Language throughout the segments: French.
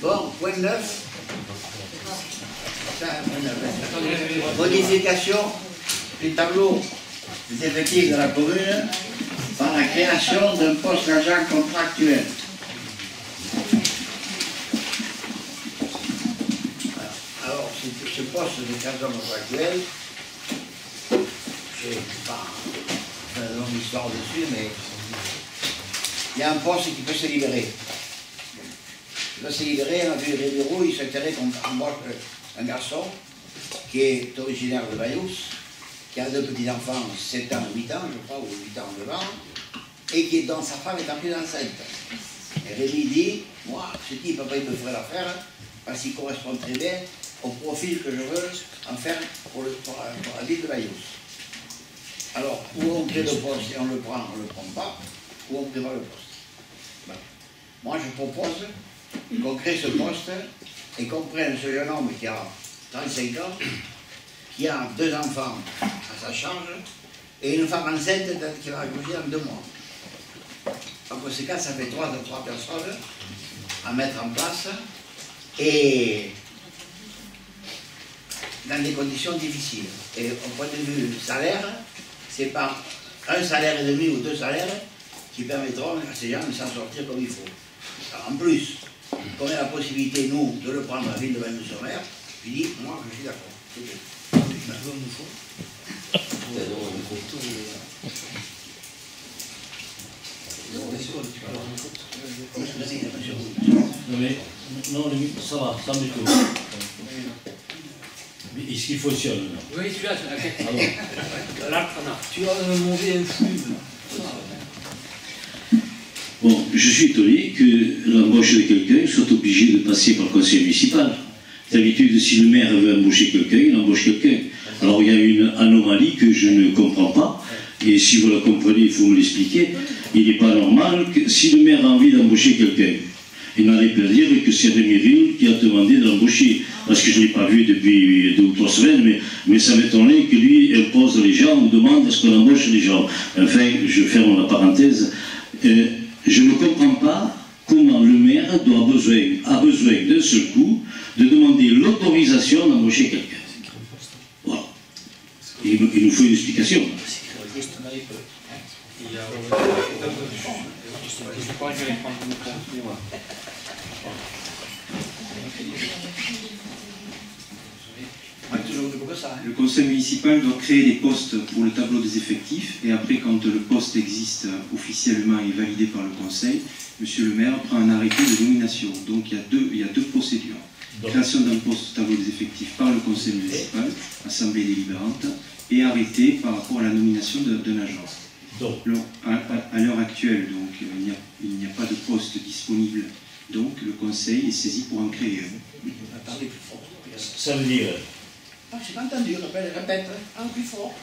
Bon, point 9. Modification du tableau des effectifs de la commune par la création d'un poste d'agent contractuel. Alors, ce poste d'agent contractuel, je n'ai pas une longue histoire dessus, mais il y a un poste qui peut se libérer. Il va se libérer, on a vu les bureaux, il souhaiterait qu'on embauche un garçon qui est originaire de Bayous, qui a 2 petits-enfants, 7 ans, 8 ans, je crois, ou 8 ans, 9 ans, et qui, dont sa femme est en plus enceinte. Et Rémi dit, moi, ce type, papa, il me ferait l'affaire, parce qu'il correspond très bien au profil que je veux en faire pour la ville de Bayous. Alors, où on crée le poste et on le prend pas, ou on prévoit le poste. Ben, moi, je propose qu'on crée ce poste et qu'on prenne ce jeune homme qui a 35 ans, qui a 2 enfants à sa charge, et une femme enceinte qui va accoucher dans 2 mois. En conséquence, ça fait 3 personnes à mettre en place, et dans des conditions difficiles. Et au point de vue salaire, c'est par 1 salaire et demi ou 2 salaires qui permettront à ces gens de s'en sortir comme il faut. Alors, en plus, qu'on ait la possibilité, nous, de le prendre à la ville de Bayeux-sur-Mer, je dis, moi, je suis d'accord. C'est bien. Ça va, ça me tout. Mais est-ce qu'il fonctionne là? Oui, celui-là, c'est la tu as demandé un flux. Bon, je suis étonné que l'embauche de quelqu'un soit obligée de passer par le conseil municipal. D'habitude, si le maire veut embaucher quelqu'un, il embauche quelqu'un. Alors il y a une anomalie que je ne comprends pas, et si vous la comprenez, il faut me l'expliquer. Il n'est pas normal que si le maire a envie d'embaucher quelqu'un, il n'arrive pas à dire que c'est Rémi Ville qui a demandé de l'embaucher. Parce que je ne l'ai pas vu depuis 2 ou 3 semaines, mais ça m'étonnait que lui impose les gens ou demande à ce qu'on embauche les gens. Enfin, je ferme la parenthèse. Je ne comprends pas comment le maire a besoin d'un seul coup de demander l'autorisation d'embaucher quelqu'un. Voilà. Il nous faut une explication. Le conseil municipal doit créer des postes pour le tableau des effectifs, et après, quand le poste existe officiellement et validé par le conseil, monsieur le maire prend un arrêté de nomination. Donc il y a deux procédures. Création d'un poste au tableau des effectifs par le conseil municipal, assemblée délibérante, et arrêté par rapport à la nomination d'un agent. À l'heure actuelle, donc, il n'y a pas de poste disponible, donc le conseil est saisi pour en créer un. Parlez plus fort. Ça veut dire... Ah, j'ai pas entendu, répète, plus fort.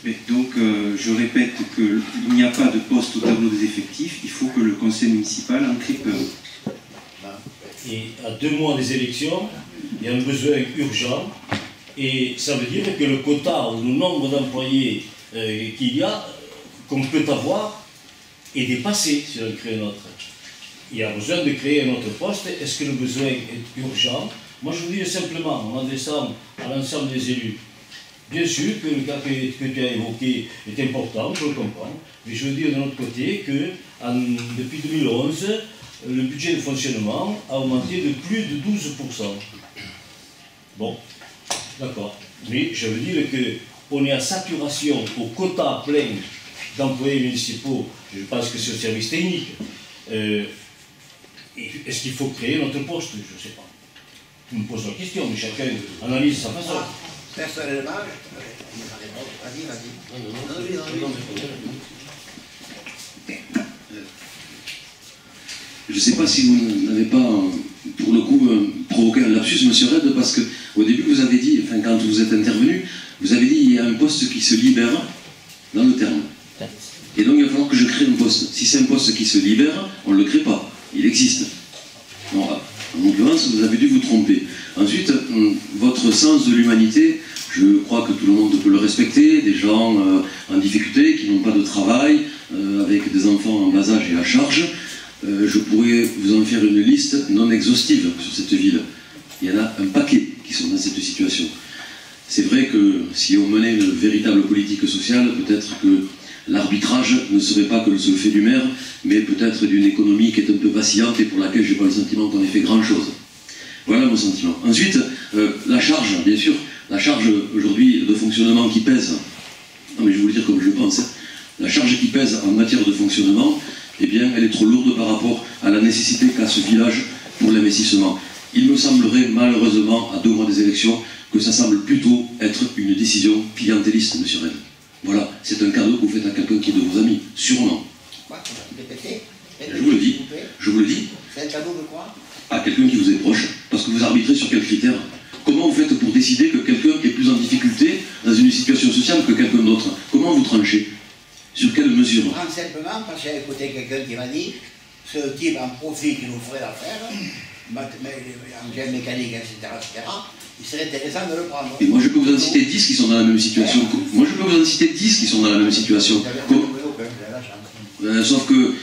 Mais donc, je répète qu'il n'y a pas de poste au tableau des effectifs, il faut que le conseil municipal en crée un. Et à 2 mois des élections, il y a un besoin urgent, et ça veut dire que le quota ou le nombre d'employés qu'il y a, qu'on peut avoir, est dépassé si on crée un autre. Il y a besoin de créer un autre poste. Est-ce que le besoin est urgent? Moi, je vous dis simplement, en adressant à l'ensemble des élus, bien sûr que le cas que tu as évoqué est important, je le comprends, mais je veux dire de notre côté que depuis 2011, le budget de fonctionnement a augmenté de plus de 12%. Bon, d'accord. Mais je veux dire qu'on est à saturation, au quota plein d'employés municipaux, je pense que c'est au service technique. Est-ce qu'il faut créer notre poste? Je ne sais pas. Je me pose la question, mais chacun analyse sa façon. Personnellement, Je ne sais pas si vous n'avez pas, pour le coup, provoqué un lapsus, monsieur Red, parce qu'au début, vous avez dit, enfin, quand vous êtes intervenu, vous avez dit qu'il y a un poste qui se libère dans le terme. Et donc, il va falloir que je crée un poste. Si c'est un poste qui se libère, on ne le crée pas. Il existe. Bon, en l'occurrence, vous avez dû vous tromper. Ensuite, votre sens de l'humanité, je crois que tout le monde peut le respecter, des gens en difficulté, qui n'ont pas de travail, avec des enfants en bas âge et à charge. je pourrais vous en faire une liste non exhaustive sur cette ville. Il y en a un paquet qui sont dans cette situation. C'est vrai que si on menait une véritable politique sociale, peut-être que l'arbitrage ne serait pas que le seul fait du maire, mais peut-être d'une économie qui est un peu vacillante et pour laquelle je n'ai pas le sentiment qu'on ait fait grand-chose. Voilà mon sentiment. Ensuite, la charge, bien sûr, la charge aujourd'hui de fonctionnement qui pèse, non mais je vais vous le dire comme je pense, la charge qui pèse en matière de fonctionnement, eh bien, elle est trop lourde par rapport à la nécessité qu'a ce village pour l'investissement. Il me semblerait malheureusement, à 2 mois des élections, que ça semble plutôt être une décision clientéliste, M. Rennes. Voilà, c'est un cadeau que vous faites à quelqu'un qui est de vos amis, sûrement. Je vous le dis, je vous le dis. C'est un cadeau de quoi? À quelqu'un qui vous est proche, parce que vous arbitrez sur quels critères? Comment vous faites pour décider que quelqu'un est plus en difficulté dans une situation sociale que quelqu'un d'autre? Comment vous tranchez? Sur quelle mesure? Simplement parce que j'ai écouté quelqu'un qui m'a dit ce type en profit qui nous ferait l'affaire, engin mécanique, etc., il serait intéressant de le prendre. Et moi je peux vous en citer 10 qui sont dans la même situation. Moi je peux vous en citer 10 qui sont dans la même situation. Sauf que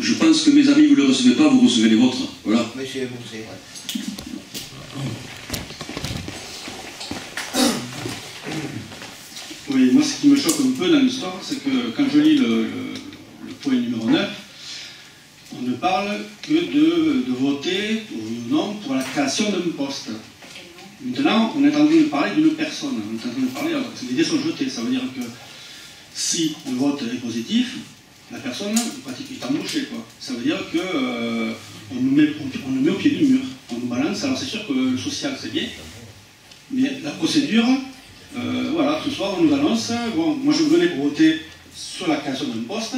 je pense que mes amis, vous ne les recevez pas, vous recevez les vôtres. Voilà. Monsieur Bourset. Oui, moi ce qui me choque un peu dans l'histoire, c'est que quand je lis le point numéro 9, on ne parle que de voter, oui ou non, pour la création d'un poste. Maintenant, on est en train de parler d'une personne. On est en train de parler, alors que les dés sont jetés. Ça veut dire que si le vote est positif, la personne est embauchée, quoi. Ça veut dire qu'on nous met au pied du mur. On nous balance. Alors c'est sûr que le social, c'est bien. Mais la procédure, voilà, ce soir, on nous annonce, bon, moi je venais pour voter sur la création d'un poste.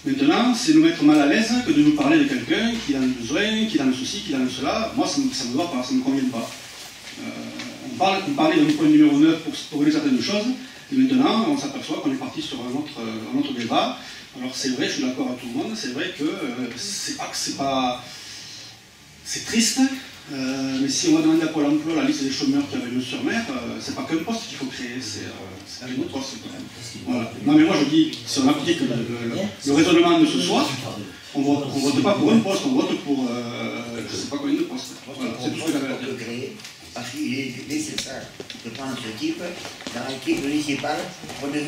Maintenant, c'est nous mettre mal à l'aise que de nous parler de quelqu'un qui a un besoin, qui a un souci, qui a un cela. Moi, ça ne me va pas, ça ne me convient pas. On parlait d'un point numéro 9 pour une certaine chose, et maintenant, on s'aperçoit qu'on est parti sur un autre débat. Alors, c'est vrai, je suis d'accord avec tout le monde, c'est vrai que c'est triste, mais si on va demander à Pôle emploi la liste des chômeurs qui avaient le sur-mer, c'est pas qu'un poste qu'il faut créer, c'est un autre poste. Voilà. Non, mais moi je dis, si on applique le raisonnement de ce soir, on vote pas pour un poste, on vote pour je sais pas combien de postes. Voilà, c'est tout ce que j'avais à dire. Parce qu'il est nécessaire de prendre ce type dans l'équipe municipale pour des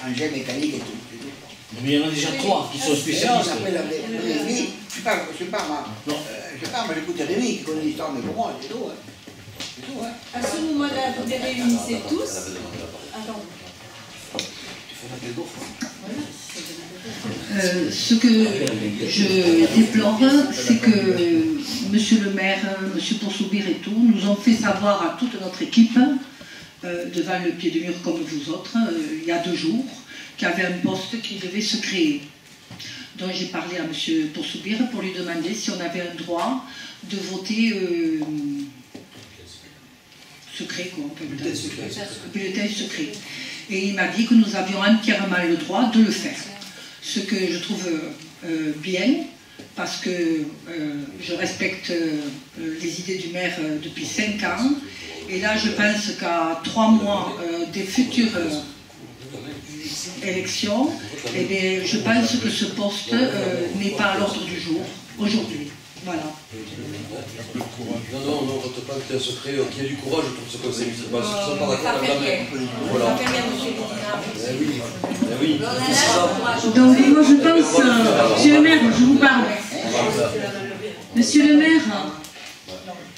engins mécaniques et tout. Mais il y en a déjà 3 qui sont spécialistes. Je parle, j'écoute Rémi qui connaît l'histoire, mais pour moi, c'est tout. À ce moment-là, vous les réunissez tous. Attends. Ce que je déplore, c'est que monsieur le maire, monsieur Ponsoubir et tout, nous ont fait savoir à toute notre équipe, devant le pied du mur comme vous autres, il y a 2 jours, qu'il y avait un poste qui devait se créer. Donc j'ai parlé à monsieur Ponsoubir pour lui demander si on avait un droit de voter secret, quoi, bulletin secret. Et il m'a dit que nous avions entièrement le droit de le faire. Ce que je trouve bien, parce que je respecte les idées du maire depuis 5 ans. Et là, je pense qu'à 3 mois des futures élections, eh bien, je pense que ce poste n'est pas à l'ordre du jour aujourd'hui. Voilà. Non, on ne vote pas que c'est un secret, qu'il y ait du courage pour ce conseil municipal. Si ils ne sont pas d'accord, Ça fait bien, oui. Donc moi je pense, monsieur le maire, je vous parle. Monsieur le maire,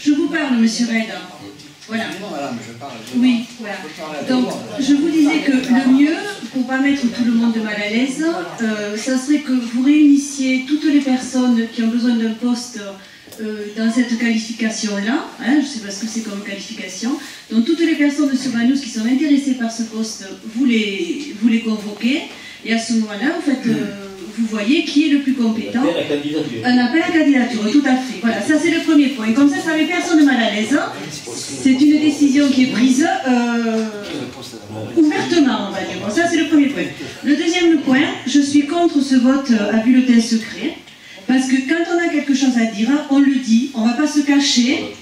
je vous parle, monsieur Reda. Voilà. Oui, voilà. Donc, je vous disais que le mieux, pour ne pas mettre tout le monde mal à l'aise, ça serait que vous réunissiez toutes les personnes qui ont besoin d'un poste dans cette qualification-là, hein, je ne sais pas ce que c'est comme qualification, donc toutes les personnes de Surbanous qui sont intéressées par ce poste, vous les convoquez, et à ce moment-là, vous faites... vous voyez qui est le plus compétent. Un appel à candidature, tout à fait. Voilà, ça c'est le premier point. Comme ça met personne mal à l'aise. C'est une décision qui est prise ouvertement, on va dire. Bon, ça c'est le premier point. Le deuxième point, je suis contre ce vote à bulletin secret. Parce que quand on a quelque chose à dire, on le dit, on ne va pas se cacher.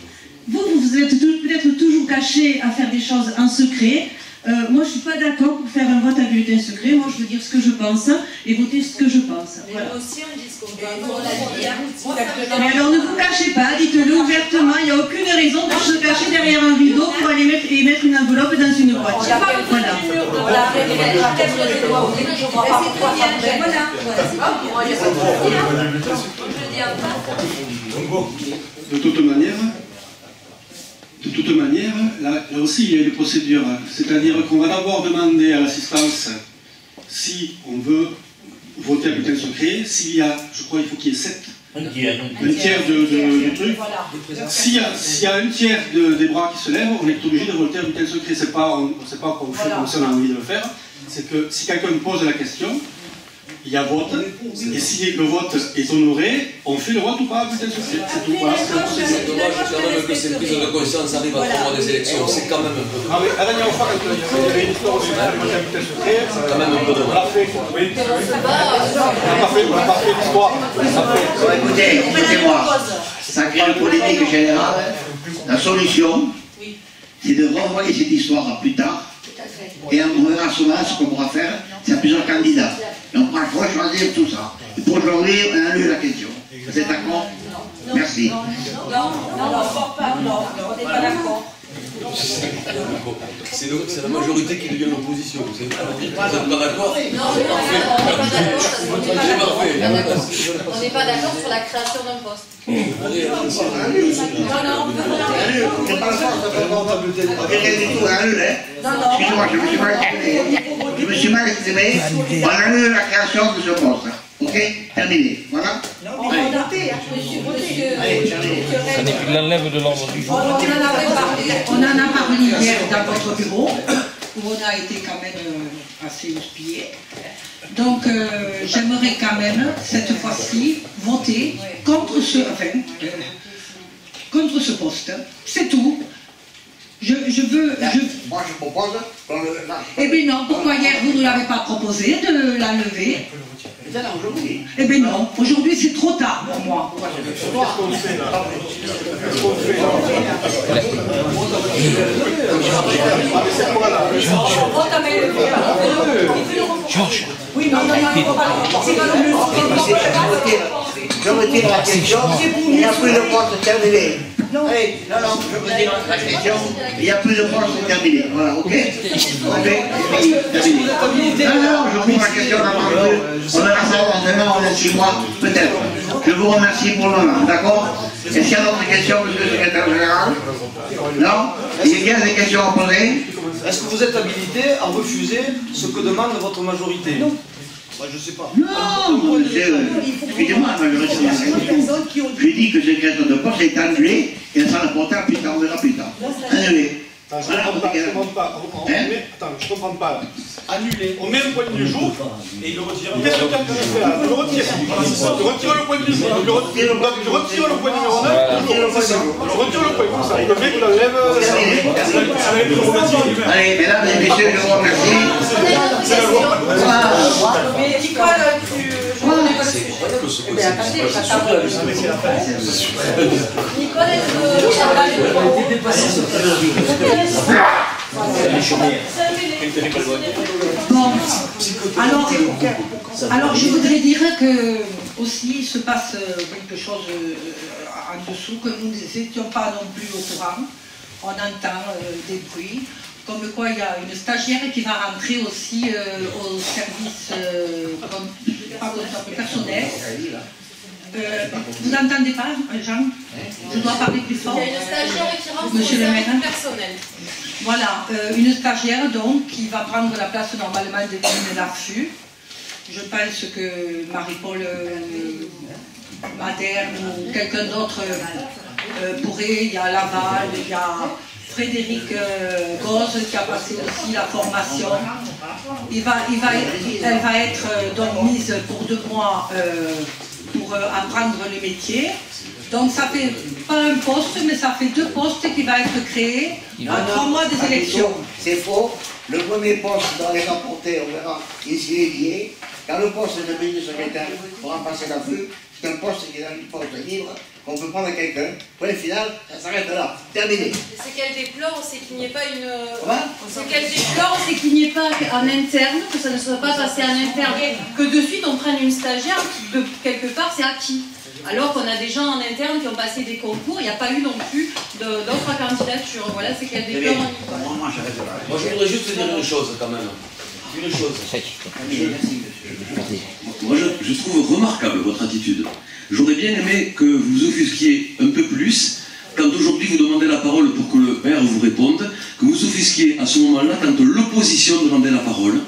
Vous êtes peut-être toujours caché à faire des choses en secret. moi, je ne suis pas d'accord pour faire un vote à bulletin secret. Moi, je veux dire ce que je pense et voter ce que je pense. Voilà. aussi, on dit ce qu'on pense. Mais alors, ne vous cachez pas, dites-le ouvertement. Il n'y a aucune raison de se cacher derrière un rideau pour aller mettre une enveloppe dans une boîte. Voilà. De toute manière, là aussi il y a une procédure, c'est-à-dire qu'on va d'abord demander à l'assistance si on veut voter à bulletin secret, s'il y a, je crois qu'il faut qu'il y ait 7. Un tiers du truc. S'il y a un tiers des bras qui se lèvent, on est obligé de voter à bulletin secret. C'est pas, on ne sait pas qu'on fait comme ça on a envie de le faire. C'est que si quelqu'un pose la question, il y a vote, et si le vote est honoré, on fait le vote ou pas à bulletin secret. C'est tout. Voilà, c'est dommage quand même que ces prises de conscience arrivent à 3 mois des élections. C'est quand même un peu. Ah, mais la dernière fois, quand il y avait une histoire aussi de voter à bulletin secret, c'est quand même un peu dommage. On l'a fait, quoi. Oui. On n'a pas fait l'histoire. Écoutez-moi, ça crée une polémique générale. La solution, c'est de renvoyer cette histoire à plus tard. Et on verra souvent ce qu'on pourra faire. C'est à plusieurs candidats. Et on pourra choisir tout ça. Et pour aujourd'hui, on a lu la question. Vous êtes d'accord? Merci. Non, on n'est pas d'accord. C'est la majorité qui devient l'opposition. Vous n'êtes pas d'accord? Non, on n'est pas d'accord sur la création d'un poste. Je me suis mal exprimé. On a eu la création de ce poste. Ok? Terminé. Voilà. On va noter, monsieur. Ça n'est plus l'enlève de l'ordre du jour. On en a parlé hier dans votre bureau, où on a été quand même assez houspillés. Donc, j'aimerais quand même, cette fois-ci, voter contre contre ce poste. C'est tout. Je veux... Moi, je propose qu'on le... Eh bien non, pourquoi hier vous ne l'avez pas proposé de l'enlever? Aujourd'hui. Eh bien non, aujourd'hui c'est trop tard pour moi. Georges. Oui, non, je retire la question, il n'y a plus de poste terminé. Non, je retire la question, il n'y a plus de poste terminé. Voilà, ok? Ok, terminé. Non, je retire la question, on verra ça dans un an, dans 6 mois, peut-être. Je vous remercie pour le moment, d'accord? Est-ce qu'il y a d'autres questions, monsieur le secrétaire général? Non? Il y a des questions à poser? Est-ce que vous êtes habilité à refuser ce que demande votre majorité? Non. Moi, je ne sais pas. Non, excusez-moi, je dis que cette création de poste est annulée et elle sera reportée à plus tard, on verra plus tard. Annulée. Attends, je ne comprends pas. Annulé. On met un point du jour et il le retire. Qu'est-ce que tu as fait là? Tu le retires. Tu retires le point du jour. Tu retires le point numéro 9. Tu retires le point comme ça. Le mec, il enlève. Allez, mesdames et messieurs, je vous remercie. Mais Nicole, Bon, alors je voudrais dire que aussi il se passe quelque chose en dessous que nous n'étions pas non plus au courant. On entend des bruits, comme quoi il y a une stagiaire qui va rentrer aussi au service personnel. Vous n'entendez pas, Jean? Je dois parler plus fort. Il y a une stagiaire qui rentre Monsieur le maire. personnel. Voilà, une stagiaire donc qui va prendre la place normalement de Lynn Larfu. Je pense que Marie-Paul Madère ou quelqu'un d'autre pourrait. Il y a Laval, il y a Frédéric Goz qui a passé aussi la formation. Elle va être donc mise pour 2 mois pour apprendre le métier. Donc ça fait pas un poste, mais ça fait 2 postes qui vont être créés à 3 mois des élections. C'est faux. Le premier poste dans les rapportés, on verra, il s'y est lié. Quand le poste de ministre secrétaire pour remplacer la vue, c'est un poste qui est dans une poste libre, qu'on peut prendre à quelqu'un. Point final, ça s'arrête là. Terminé. Ce qu'elle déplore, c'est qu'il n'y ait pas une... Ce qu'elle déplore, c'est qu'il n'y ait pas en interne, que ça ne soit pas passé en interne, que de suite on prenne une stagiaire, de quelque part c'est acquis. Alors qu'on a des gens en interne qui ont passé des concours, il n'y a pas eu non plus d'autres candidatures. Voilà, c'est qu'elle déplore en école. Moi, je voudrais juste dire une chose quand même. Une chose. Moi, je trouve remarquable votre attitude. J'aurais bien aimé que vous offusquiez un peu plus quand aujourd'hui vous demandez la parole pour que le maire vous réponde, que vous offusquiez à ce moment-là quand l'opposition demandait la parole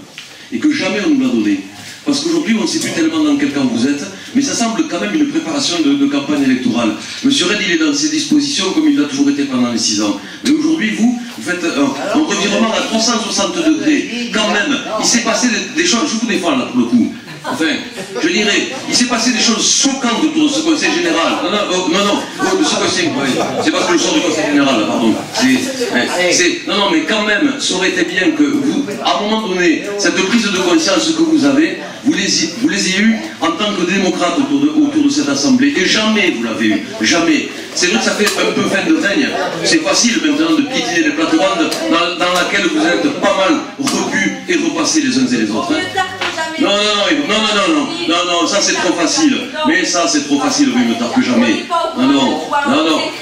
et que jamais on nous l'a donnée. Parce qu'aujourd'hui, on ne sait plus tellement dans quel camp vous êtes, mais ça semble quand même une préparation de campagne électorale. Monsieur Red, il est dans ses dispositions comme il l'a toujours été pendant les 6 ans. Mais aujourd'hui, vous faites un revirement à 360 degrés. Quand même, il s'est passé des choses, je vous défends là pour le coup. Enfin, je dirais, il s'est passé des choses choquantes autour de ce conseil général. Non, de ce conseil, c'est parce que le sort du conseil général, là, pardon. Non, mais quand même, ça aurait été bien que vous, à un moment donné, cette prise de conscience que vous avez, vous les ayez eues en tant que démocrate autour de cette assemblée. Et jamais vous l'avez eu. Jamais. C'est vrai que ça fait un peu fin de règne. C'est facile maintenant de piétiner les plates-bandes dans laquelle vous êtes pas mal repus et repassés les uns et les autres. Non, ça c'est trop facile. Mais ça c'est trop facile, oui, me tape jamais. Non.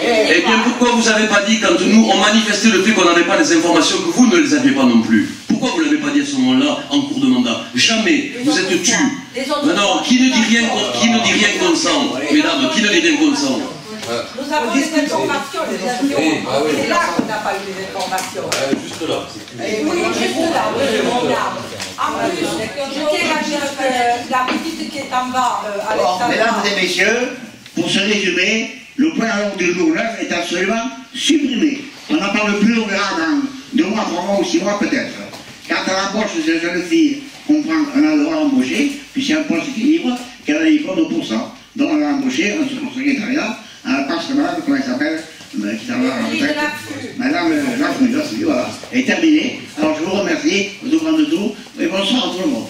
Eh bien, pourquoi vous n'avez pas dit, quand nous on manifestait le fait qu'on n'avait pas les informations, que vous ne les aviez pas non plus? Pourquoi vous ne l'avez pas dit à ce moment-là, en cours de mandat? Jamais. Vous êtes tu. Non, qui ne dit rien consent? Mesdames, qui ne dit rien consent? Nous avons les informations, les avions. C'est là qu'on n'a pas eu les informations. Juste là. Oui, juste là, oui, en plus, je tiens à dire que la petite qui est en bas, Alexandra... Mesdames et messieurs, pour se résumer, le point à l'ordre du jour 9 est absolument supprimé. On n'en parle plus, on verra dans 2 mois, 3 mois ou 6 mois peut-être. Quant à l'embauche de ces jeunes filles, on a le droit d'embaucher, puis c'est un poste qui est libre, qu'elle a les fonds pour ça. Donc on a embauché un secrétariat, un passe malade, comment elle s'appelle, qui s'appelle Madame Lafrue, voilà, est terminée. Alors je vous remercie, je vous demande tout, et bonsoir à tout le monde.